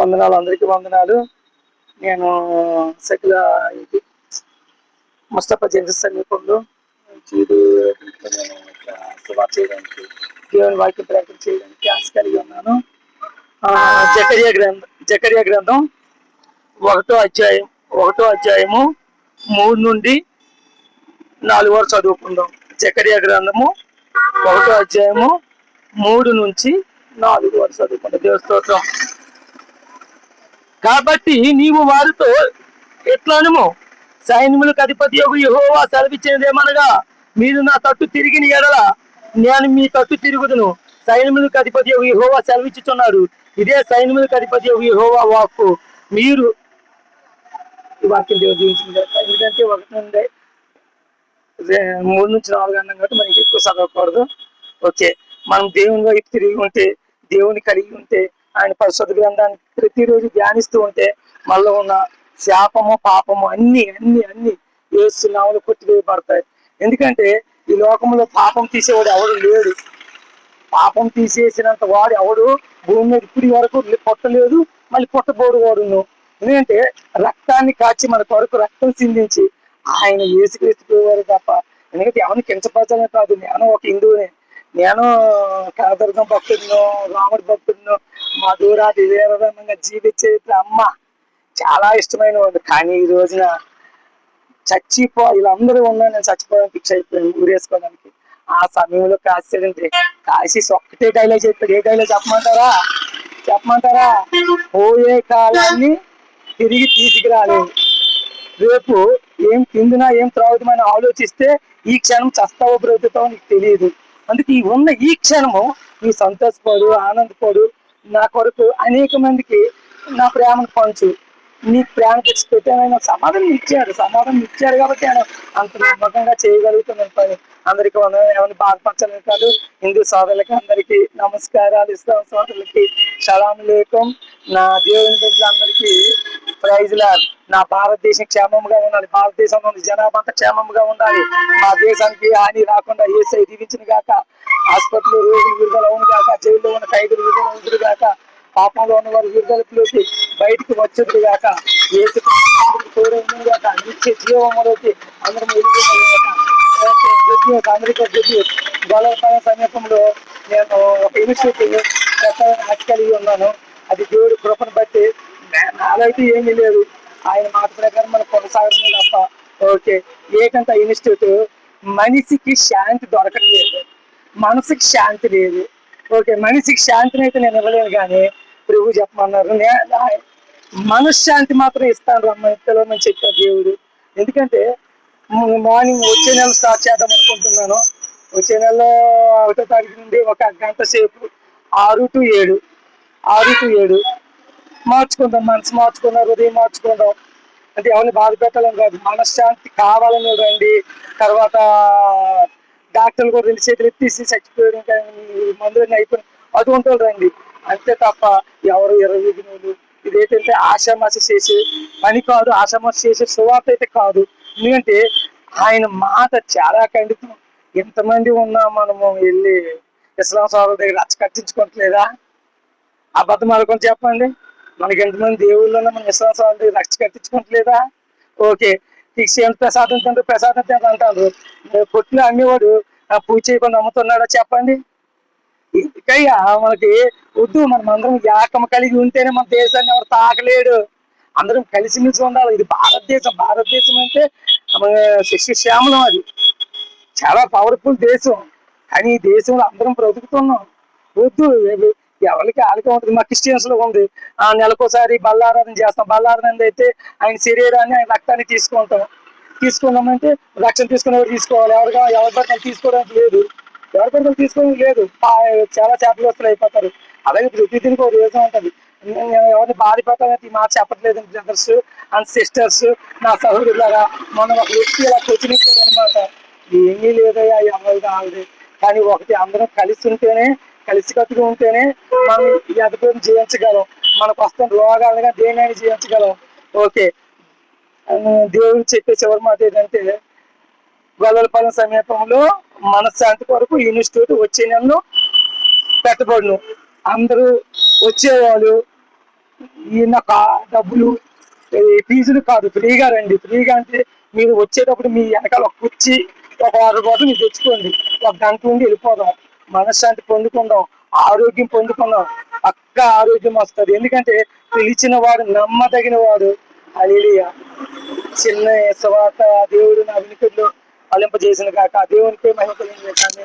వందనాలు, అందరికీ వందనాలు. నేను సకిల ఇది ముస్తఫా జంక్షన్ సమీపంలో చీడు నేను సువార్త చేయడానికి, దేవుని వాక్యం ప్రకటన చేయడానికి ఆశ కలిగి ఉన్నాను. జకర్యా గ్రంథం 1వ అధ్యాయము 3 నుండి 4 వరకు చదువుకుందాం. జకర్యా గ్రంథము 1వ అధ్యాయము 3 నుంచి 4 వరకు చదువుకుందాం. దేవుని స్తోత్రం. కాబట్టి నీవు వారితో ఎట్లనుము, సైన్యములకు అధిపతి యెహోవా సెలవిచ్చినదేమనగా, మీరు నా తట్టు తిరిగిన ఎడల నేను మీ తట్టు తిరుగుదును. సైన్యములకు అధిపతి యెహోవా సెలవిచ్చుచున్నాడు. ఇదే సైన్యములకు అధిపతి యెహోవా వాక్కు. మీరు ఈ వాక్యం దీవించింది. ఎందుకంటే 1 నుండి 3 నుంచి 4 అన్నాం కాబట్టి మనకి ఎక్కువ చదవకూడదు. ఓకే, మనం దేవుని వైపు తిరిగి ఉంటే, దేవుని కలిగి ఉంటే, ఆయన పరిశుద్ధ గ్రంథాన్ని ప్రతిరోజు ధ్యానిస్తూ ఉంటే మనలో ఉన్న శాపము పాపము అన్ని అన్ని అన్ని యేసు నామములో కొట్టివేయబడతాయి. ఎందుకంటే ఈ లోకంలో పాపం తీసేవాడు ఎవడు లేడు. పాపం తీసేసినంత వాడు ఎవడు భూమి మీద ఇప్పటి వరకు పుట్టలేదు, మళ్ళీ పుట్టబోడు వాడును. ఎందుకంటే రక్తాన్ని కాచి మన కొరకు రక్తం సిందించి ఆయన యేసుక్రీస్తుపోయేవారు తప్ప. ఎందుకంటే ఎవరిని కించపరచాలని కాదు, నేను ఒక హిందువునే, నేను కనదుర్గం భక్తుడినో, రాముడి భక్తుడినో, మా దూరాది వీరధనంగా జీవించే అమ్మ చాలా ఇష్టమైన వాడు. కానీ ఈ రోజున వీళ్ళందరూ ఉన్నా నేను చచ్చిపోవడానికి ఫిక్స్ అయిపోయాను ఊరేసుకోవడానికి. ఆ సమయంలో కాసేదంటే కాశీస్ ఒక్కటే డైలాగ్ చెప్పాడు. ఏ డైలాగ్ చెప్పమంటారా? పోయే కాలాన్ని తిరిగి తీసుకురాలేదు. రేపు ఏం తిందునా ఏం త్రాగుతామని ఆలోచిస్తే ఈ క్షణం చస్తావో బ్రతుకుతావో నీకు తెలియదు. అందుకే ఈ ఉన్న ఈ క్షణము నీ సంతోషపడు, ఆనందపడు. నా కొరకు అనేక మందికి నా ప్రేమను పంచు. నీకు ప్రేమ తెచ్చి పెట్టాను, సమాధానం ఇచ్చాడు కాబట్టి నేను అంత నమ్మకంగా చేయగలుగుతున్నాను పని. అందరికీ ఏమైనా బాధపరచాలని కాదు. హిందూ సోదరులకి అందరికీ నమస్కారాలు, ఇస్లాం సోదరులకి సలాం లేకం. నా దేవుని బిడ్డలందరికీ ప్రైజ్ లార్డ్. నా భారతదేశం క్షేమంగా ఉండాలి, భారతదేశంలో జనాభా అంతా క్షేమంగా ఉండాలి, మా దేశానికి హాని రాకుండా యేసయ్య దీవించిన గాక. హాస్పిటల్లో రోగులు విడుదల అవును గాక, జైల్లో ఉన్న ఖైదీలు విడుదల అవుతురు గాక, పాపంలో ఉన్న వారు విడుదలలోకి బయటికి వచ్చేది గాక, యేసు తోడవును గాక, నిత్య జీవములోకి అందరం అందరికీ గొల్లపాలెం సమీపంలో నేను ఒక ఇనిషియేటివ్ పెట్టాలని కలిగి ఉన్నాను. అది దేవుడి కృపను బట్టి. నాదైతే ఏమీ లేదు, ఆయన మాట ప్రకారం మనం కొనసాగడమే తప్ప. ఓకే, ఏకంత ఇన్స్టిట్యూట్ మనిషికి శాంతి దొరకట్లేదు, మనసుకి శాంతి లేదు. ఓకే, మనిషికి శాంతిని అయితే నేను ఇవ్వలేను, కానీ ప్రభు చెప్పమన్నారు మనశ్శాంతి మాత్రం ఇస్తాను రమ్మని పిలవమని చెప్పారు దేవుడు. ఎందుకంటే మార్నింగ్ వచ్చే నెల స్టార్ట్ చేద్దాం అనుకుంటున్నాను. వచ్చే నెలలో 1వ తారీఖు నుండి ఒక గంట సేపు 6 to 7 మార్చుకుందాం. మనసు మార్చుకుందాం, హృదయం మార్చుకుందాం. అంటే ఎవరిని బాధ పెట్టాలని కాదు, మనశ్శాంతి కావాలని రండి. తర్వాత డాక్టర్లు కూడా 2 చేతులు ఎత్తేసి చచ్చిపోయారు, ఇంకా మందులన్నీ అయిపోయినాయి అటువంటి వాళ్ళు రండి. అంతే తప్ప ఎవరు 20 దినాలు ఇదేంటంటే ఆషామాషి చేసే పని కాదు, ఆషామాషి చేసే సువార్త అయితే కాదు. ఎందుకంటే ఆయన మాట చాలా ఖండితం. ఎంతమంది ఉన్నా మనము వెళ్ళి ఇస్లాం సోదరుల దగ్గర రచ్చ కట్టించుకోవట్లేదా? అబద్ధం అనుకొని చెప్పండి. మనకి ఎంతమంది దేవుళ్ళు ఉన్నా మనం ఇస్లాం సోదరుల దగ్గర రచ్చ కట్టించుకోవట్లేదా? ఓకే, క్రిస్టియన్ ప్రసాదం అంటారు. పొట్టిలో అమ్మేవాడు పూజ చేయకుండా అమ్ముతున్నాడా చెప్పండి? ఎందుకయ్యా మనకి వద్దు. మనం అందరం ఏకం కలిగి ఉంటేనే మన దేశాన్ని ఎవరు తాకలేడు. అందరం కలిసిమెలిసి ఉండాలి. ఇది భారతదేశం అంటే శిష్యశ్యామలం, అది చాలా పవర్ఫుల్ దేశం. కానీ ఈ దేశంలో అందరం బ్రతుకుతున్నాం. వద్దు, ఎవరికి ఆలకే ఉంటుంది. మా క్రిస్టియన్స్ లో ఉంది, నెలకోసారి బల్లారాధన చేస్తాం. బల్లారాధన అయితే ఆయన శరీరాన్ని, ఆయన రక్తాన్ని తీసుకున్నామంటే రక్షణ తీసుకునేవారు తీసుకోవాలి. ఎవరి పట్ల తీసుకోవడానికి లేదు, తీసుకోవడానికి లేదు. చాలా చేపలు అయిపోతారు. అలాగే ప్రతిదినికి ఒక రీజన్ ఉంటుంది. ఎవరిని బాధ పెట్టాలని మాట చెప్పట్లేదు బ్రదర్స్ అండ్ సిస్టర్స్, నా సహోదరులారా. మనం ఒక వ్యక్తి ఇలా క్వశ్చనించాడు అనమాట. ఏమీ లేదయ్యా ఎవరిది ఆవిడే, కానీ ఒకటి అందరం కలిసికట్టుగా ఉంటేనే మనం ఈ అదుపుని జయించగలం. మనకు వస్తున్న రోగాలుగా దేనిని జయించగలం. ఓకే, దేవుడు చెప్పే చివరి మాట ఏంటంటే, గొల్లపాలెం సమీపంలో మనశ్శాంతి కొరకు ఇన్స్టిట్యూట్ వచ్చే నెలలో పెట్టబడును. అందరూ వచ్చేవాళ్ళు ఈయన డబ్బులు ఫీజులు కాదు, ఫ్రీగా రండి. ఫ్రీగా అంటే మీరు వచ్చేటప్పుడు మీ వెనకాల ఒక కుర్చీ, ఒక వాటర్ బాటిల్ మీరు తెచ్చుకోండి. ఒక గంట నుండి వెళ్ళిపోదాం, మనశ్శాంతి పొందుకుందాం, ఆరోగ్యం పొందుకుందాం. పక్క ఆరోగ్యం వస్తుంది. ఎందుకంటే పిలిచిన వాడు నమ్మదగిన వాడు. హల్లెలూయా. చిన్న స్వాత దేవుడు నా వినికిడిలో ఫలింపజేసిన కాక దేవునికి మహిమ కలిగింది.